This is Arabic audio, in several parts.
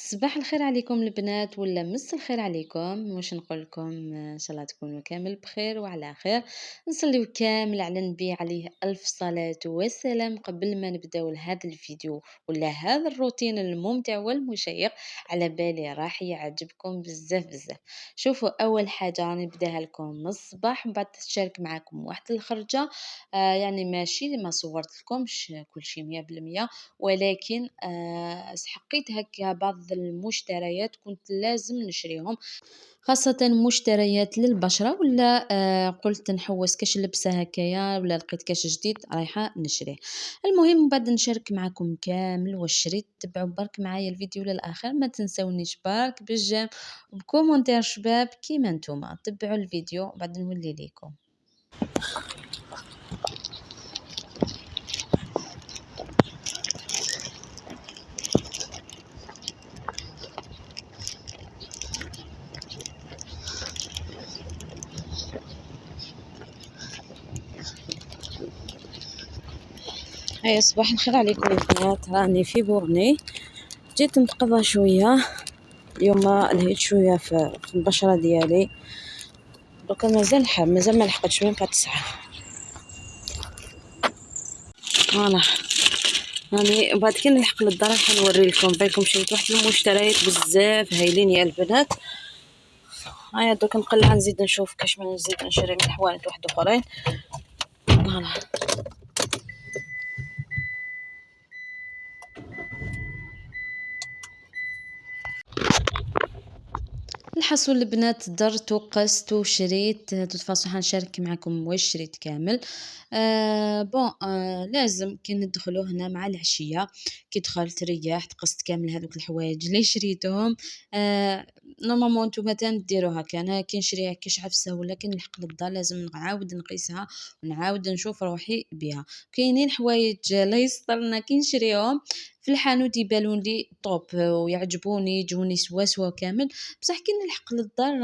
صباح الخير عليكم البنات ولا مس الخير عليكم. واش نقول لكم ان شاء الله تكونوا كامل بخير وعلى خير. نصليو كامل على النبي عليه الف صلاة والسلام قبل ما نبداو هذا الفيديو ولا هذا الروتين الممتع والمشيق. على بالي راح يعجبكم بزاف بزاف. شوفوا، اول حاجه راني نبداها لكم من الصباح، من بعد تشارك معكم واحد الخرجه. يعني ماشي ما صورت لكمش كل شيء 100%، ولكن سحقيت هكا بعض المشتريات كنت لازم نشريهم، خاصة مشتريات للبشرة ولا قلت نحوس كاش لبسة هكايا ولا لقيت كاش جديد رايحة نشريه. المهم بعد نشارك معكم كامل واش شريت. تبعوا برك معايا الفيديو للآخر، ما تنسونيش برك بالجيم وبكومنتير شباب كيما نتوما. تبعوا الفيديو بعد نولي ليكم. هيا صباح الخير عليكم البنات، راني في بورني، جيت نتقضى شويه. اليوم لهيت شويه في البشره ديالي، دوكا مازال ما لحقتش من بعد 9. فوالا راني بعد كي نلحق للدار راح نوري لكم. بالكم شريت واحد المشتريات بزاف هايلين يا البنات. هيا دوكا نقلع نزيد نشوف كاش من نزيد نشري من حوانت واحد اخرين. فوالا الحصول البنات، درت وقست وشريت. تتفاصيل حنشارك معكم واش شريت كامل. بون لازم كي ندخلوا هنا مع العشيه، كي دخلت ريحت قست كامل هذوك الحوايج اللي شريتهم. نورمالمون نتوما ديروها، كان كي نشري كاش عفسه ولا كي نلحق للدار لازم نعاود نقيسها ونعاود نشوف روحي بها. كاينين حوايج لا يسطرنا كي نشريهم في الحانوت يبانون لي طوب ويعجبوني يجوني سوا سوا كامل، بصح كي نلحق للدار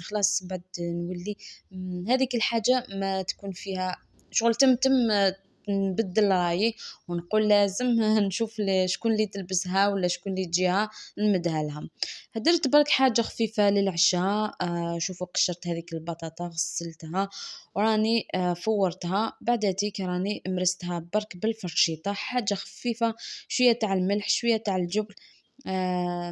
خلاص بعد نولي هذيك الحاجة ما تكون فيها شغل تم نبدل رايي ونقول لازم نشوف شكون اللي تلبسها ولا شكون اللي تجيها نمدها لها. هدرت برك حاجة خفيفة للعشاء. شوفوا قشرت هذيك البطاطا غسلتها وراني فورتها، بعداتيك راني مرستها برك بالفرشيطة، حاجة خفيفة، شوية تاع الملح شوية تاع الجبن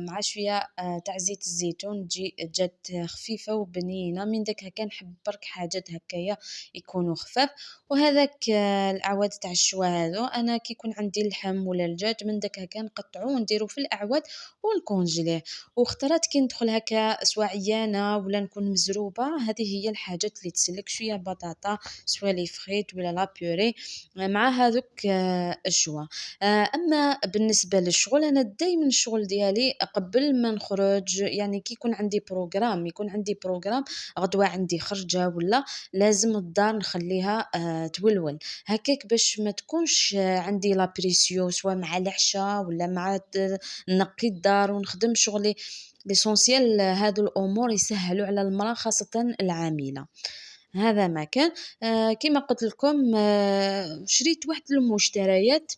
مع شوية تاع زيت الزيتون، جات خفيفة وبنينة. من داك هكا نحب برك حاجات هكايا يكونوا خفاف. وهذاك الأعواد تاع الشوا هذو، أنا كي يكون عندي اللحم ولا الدجاج من داك هكا نقطعوه ونديرو في الأعواد ونكونجليه. واخترت كي ندخل هكا سوا عيانة ولا نكون مزروبة، هذه هي الحاجات اللي تسلك شوية بطاطا سوا لي فريت ولا لا بيوري مع هذوك الشوا. أما بالنسبة للشغل، أنا دايما الشغل ديالي قبل ما نخرج، يعني كي يكون عندي بروغرام غدوة عندي خرجة ولا لازم الدار نخليها تولول هكاك باش ما تكونش عندي لا بريسيو سواء مع العشاء ولا مع نقي الدار ونخدم شغلي ليسونسيال. هادو الامور يسهلوا على المراه خاصه العامله. هذا ما كان. كما قلت لكم شريت واحد المشتريات.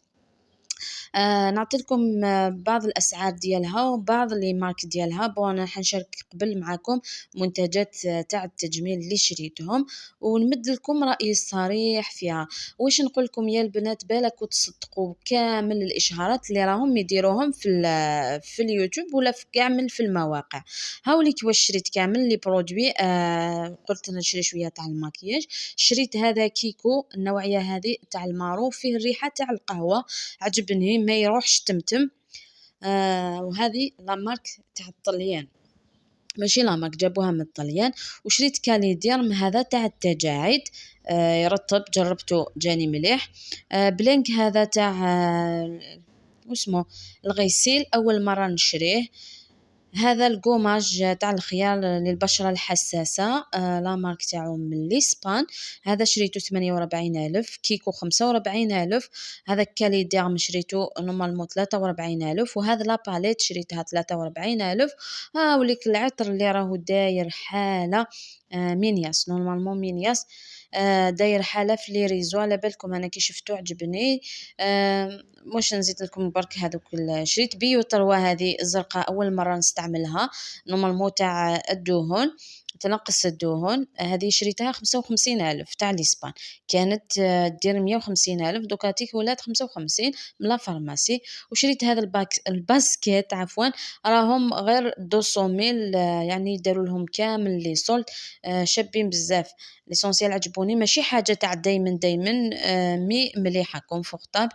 نعطي لكم بعض الأسعار ديالها وبعض لي مارك ديالها. بون أنا حنشارك قبل معاكم منتجات تاع التجميل اللي شريتهم ونمد لكم رأيي الصريح فيها. واش نقول لكم يا البنات، بالك وتصدقوا كامل الإشهارات اللي راهم يديروهم في اليوتيوب ولا في كامل في المواقع. هاوليك واش شريت كامل لي برودوي. قلت نشري شوية تاع الماكياج. شريت هذا كيكو، النوعية هذه تاع المارو، فيه الريحة تاع القهوة، عجبني ما يروحش تمتم. وهذه لا مارك تاع الطليان، ماشي لا مارك جابوها من الطليان. وشريت كاليديرم هذا تاع التجاعيد، يرطب، جربته جاني مليح. بلينك هذا تاع واسمه الغسيل، اول مره نشريه. هذا القماج تاع الخيار للبشرة الحساسة، لا مارك تاعو من لإسبان. هذا شريته 48,000، كيكو 45,000. هذا كاليديرم شريته نورمالمون 43,000. وهذا لاباليت شريتها 43,000. وليك العطر اللي راهو داير حالة مينياس، نورمالمون مينياس داير حالة في لي ريزو، على بالكم أنا كي شفتو عجبني. واش نزيد لكم برك هاذوك شريت بيو تروا هذه الزرقاء أول مرة نستعملها، نورمالمون تاع الدهون، تنقّص الدهون. هذه شريتها 55,000 تاع الإسبان، كانت دير 150,000 دوكاتيك ولات 55 من لا فارماسي. وشريت هذا الباسكيت عفوا، راهم غير 200,000، يعني داروا لهم كامل لي سولد، شابين بزاف. ليسونسيال عجبوني، ماشي حاجة تاع دايمًا، مي مليحة كونفورطابل.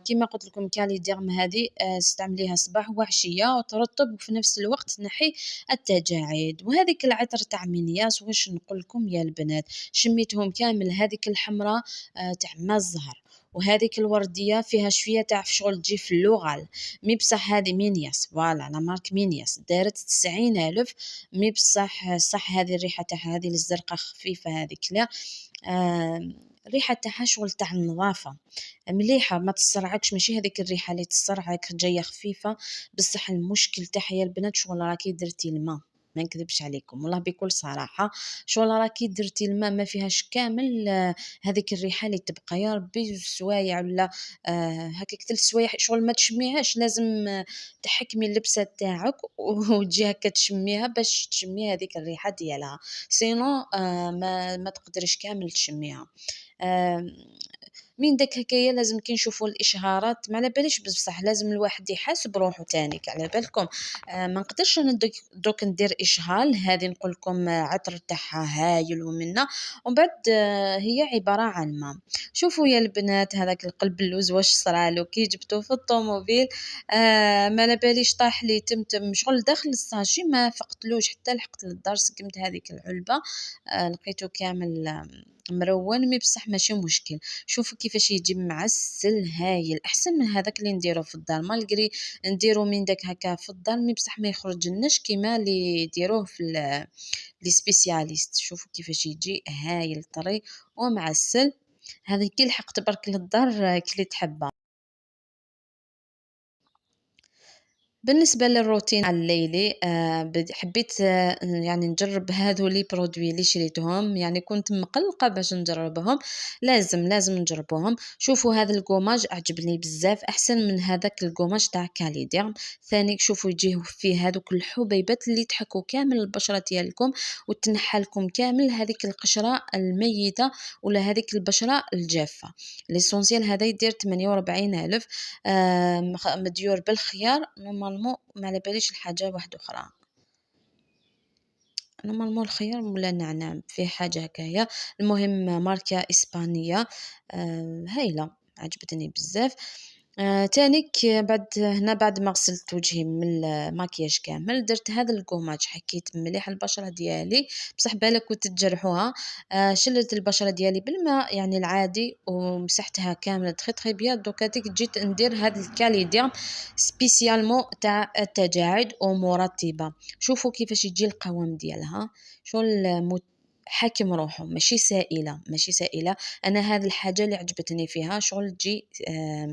كيما قُلت لكم كاليديرم هذه استعمليها صباح وعشية وترطّب وفي نفس الوقت تنحي التجاعيد. وهاذيك العطر تاع مينياس واش نقول لكم يا البنات، شميتهم كامل، هاذيك الحمرا تاع ما الزهر، وهاذيك الوردية فيها شوية تاع شغل تجي في اللوغال، مي بصح هذه مينياس فوالا لا مارك مينياس دارت 90,000، مي بصح صح هذه الريحة تاعها هذه الزرقا خفيفة هذيك لا، الريحة تاعها شغل تاع النظافة مليحة، ما تصرعكش، ماشي هذيك الريحة اللي تصرعك، جاية خفيفة. بصح المشكل تاعها يا البنات شغل راكي درتي الماء، ما نكذبش عليكم والله بكل صراحة، شغل راكي درتي الماء ما فيهاش كامل هذيك الريحة اللي تبقى يا ربي سوايع ولا هكاك 3 سوايع شغل ما تشميهاش، لازم تحكمي اللبسة تاعك وتجي هكا تشميها باش تشمي هذيك الريحة ديالها، سينو ما تقدريش كامل تشميها. آمم من داك هكايا لازم كي نشوفوا الإشهارات ما على باليش بصح لازم الواحد يحاسب روحه تانيك على بالكم. ما نقدرش أنا دوك ندير إشهار هذه نقول لكم عطر تاعها هايل ومنه، ومن بعد هي عبارة عن ما. شوفوا يا البنات هذاك القلب اللوز واش صرالو كي جبتوه في الطوموبيل، ما على باليش طاح لي تمتم شغل داخل الساشي ما فقتلوش حتى لحقت للدار سقمت هذيك العلبة، لقيته كامل مرون مي بصح ماشي مشكل. شوفوا كيفاش يجي معسل هايل، أحسن من هذاك اللي نديروه في الدار، مالغري نديرو من داك هكا في الدار مي بصح ما يخرجلناش كيما اللي يديروه في لي سبيسياليست. شوفوا كيفاش يجي هايل طري ومعسل، هذا كي لحقت برك للدار كليت حبة. بالنسبة للروتين الليلي حبيت يعني نجرب هذو لي برودوي اللي شريتهم، يعني كنت مقلقة باش نجربهم، لازم نجربوهم. شوفوا هذا القماج عجبني بزاف أحسن من هذاك القماج تاع كاليديرم. ثاني شوفوا يجيه فيه هذوك الحبيبات اللي تحكوا كامل البشرة ديالكم وتنحى لكم كامل هذيك القشرة الميتة ولا هذيك البشرة الجافة. ليسونسيال هذا يدير 48,000، مديور بالخيار نورمالمون، ما على باليش الحاجة واحدة أخرى، نورمالمون الخيار ولا النعناع فيه حاجة هكايا، المهم ماركة إسبانية هايلة عجبتني بزاف. تانيك بعد ما غسلت وجهي من الماكياج كامل درت هذا الكوماج، حكيت مليح البشرة ديالي بصح بالك كنت تجرحوها. شلت البشرة ديالي بالماء يعني العادي ومسحتها كامل تخي بيان، دوكا جيت ندير هذا الكاليدير سبيسيالمون تاع التجاعيد ومرطبة. شوفوا كيفاش يجي القوام ديالها شغل حاكم روحه، ماشي سائلة. أنا هذه الحاجة اللي عجبتني فيها شغل تجي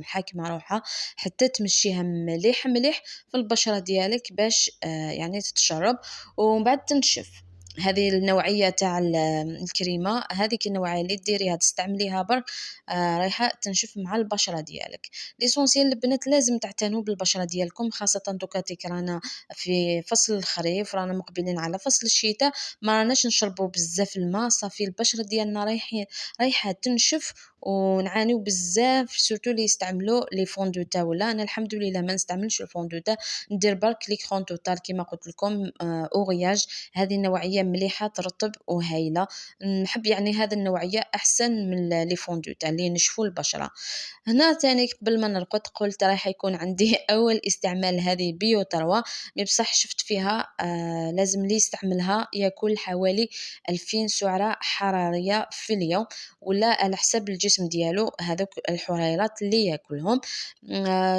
حاكمة روحها حتى تمشيها مليح في البشرة ديالك باش يعني تتشرب ومن بعد تنشف. هذه النوعية تاع الكريمة، هذيك النوعية اللي ديريها تستعمليها برك رايحة تنشف مع البشرة ديالك. ليسونسيال البنات لازم تعتنوا بالبشرة ديالكم، خاصة دوكاتيك رانا في فصل الخريف، رانا مقبلين على فصل الشتاء، ما راناش نشربوا بزاف الماء، صافي البشرة ديالنا رايحة تنشف ونعانيو بزاف سورتو اللي يستعملوا لي فون دو تا. ولا انا الحمد لله ما نستعملش الفون دو تا، ندير برك لي كرون توتال كيما قلت لكم اورياج، هذه النوعيه مليحه ترطب وهايله، نحب يعني هذه النوعيه احسن من لي فون دو تا اللي ينشفوا البشره. هنا تاني قبل ما نرقد قلت راح يكون عندي أول استعمال هذه بيو تروى، مي بصح شفت فيها لازم لي يستعملها ياكل حوالي 2000 سعرة حرارية في اليوم، ولا على حسب الجسم ديالو هذوك الحريرات اللي ياكلهم.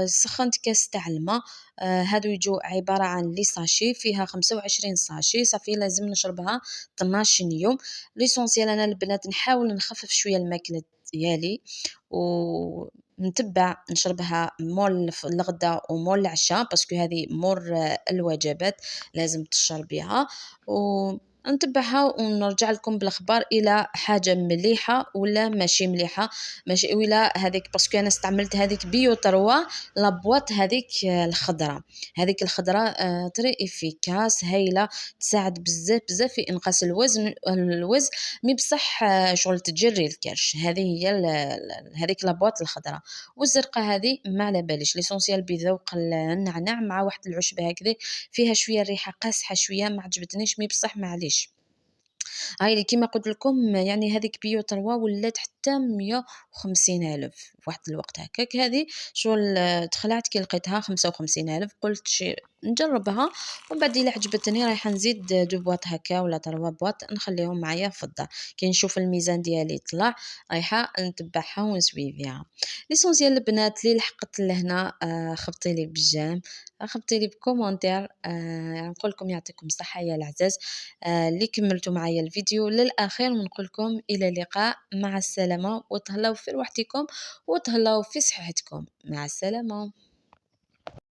سخنت كاس تاع الماء، هادو يجو عبارة عن لي ساشي فيها 25 ساشي، صافي لازم نشربها 12 يوم. ليسونسيال أنا البنات نحاول نخفف شوية الماكلة ديالي ونتبع نشربها مول الغدا ومول العشاء باسكو هذه مور الوجبات لازم تشربيها. و نتبعها ونرجع لكم بالأخبار إلى حاجة مليحة ولا ماشي مليحة، ماشي وإلا هاذيك باسكو أنا استعملت هاذيك بيو 3 لا بواط هاذيك الخضرا، هاذيك الخضرا تري إفيكاس هايلة، تساعد بزاف بزاف في إنقاص الوزن مي بصح شغل تجري الكرش، هذه هي هاذيك لا بواط الخضرا، والزرقا هذه ما على باليش ليسونسيال بذوق النعناع مع واحد العشبة هكذا فيها شوية الريحة قاصحة شوية ما عجبتنيش مي بصح معليش. هاي كيما قلت لكم يعني هذيك بيو 3 ولات حتى 150,000 في واحد الوقت هكاك، هذه شغل تخلعت كي لقيتها 55,000 قلت نجربها، ومن بعد إلا عجبتني رايحة نزيد 2 بواط هكا ولا 3 بواط نخليهم معايا في الدار، كي نشوف الميزان ديالي طلع رايحة نتبعها ونسويفيها. ليسونسيال البنات اللي لحقت لهنا خبطي لي بالجيم، خبطي لي بكومونتير، نقول لكم يعطيكم الصحة يا العزاز. اللي كملتوا معايا الفيديو للآخر ونقول لكم إلى اللقاء، مع السلامة وتهلاو في روحتكم وتهلاو في صحتكم، مع السلامة.